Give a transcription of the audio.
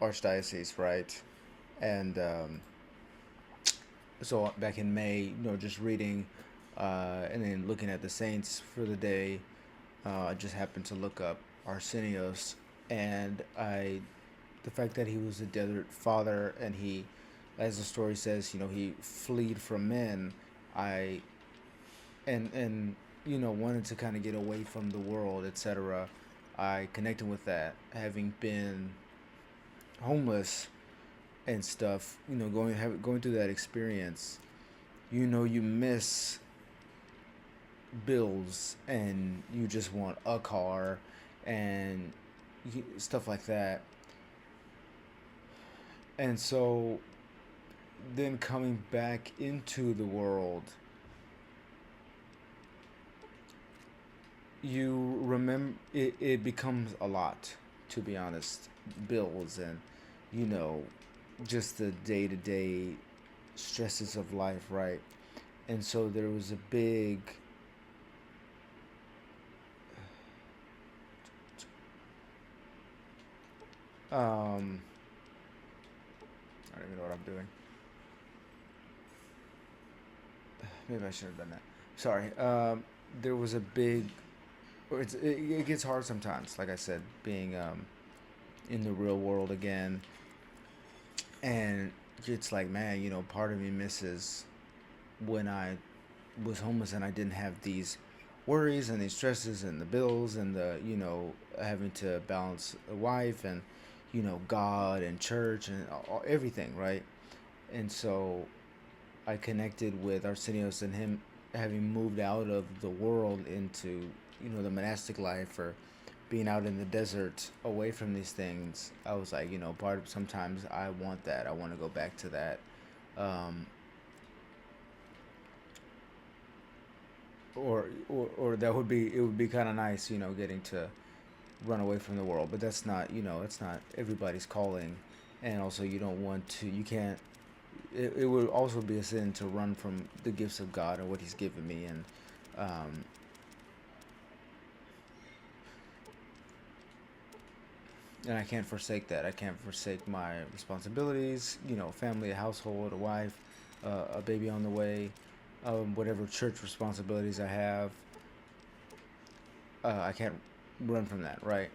archdiocese, right? And so back in May, just reading and then looking at the saints for the day, I just happened to look up Arsenios, and the fact that he was a desert father, and he, as the story says, he fled from men. I and wanted to kind of get away from the world, etc. I connected with that, having been homeless and stuff. Going through that experience. You miss bills, and you just want a car, and stuff like that. And so then coming back into the world, you remember it becomes a lot, to be honest. Bills and you know just the day-to-day stresses of life, right? And so there was a big um I don't even know what I'm doing. Maybe I should have done that. Sorry. There was a big, it gets hard sometimes, like I said, being in the real world again. And it's like, man, part of me misses when I was homeless and I didn't have these worries and these stresses and the bills and the, having to balance a wife and, God and church and everything, right? And so I connected with Arsenios and him having moved out of the world into, the monastic life, or being out in the desert away from these things. I was like, part of, sometimes I want that. I want to go back to that. Um, or that would be, it would be kind of nice, getting to run away from the world. But that's not, it's not everybody's calling. And also, you can't, it would also be a sin to run from the gifts of God and what He's given me. Um, and I can't forsake that. I can't forsake my responsibilities, family, a household, a wife, a baby on the way, whatever church responsibilities I have. I can't run from that, right?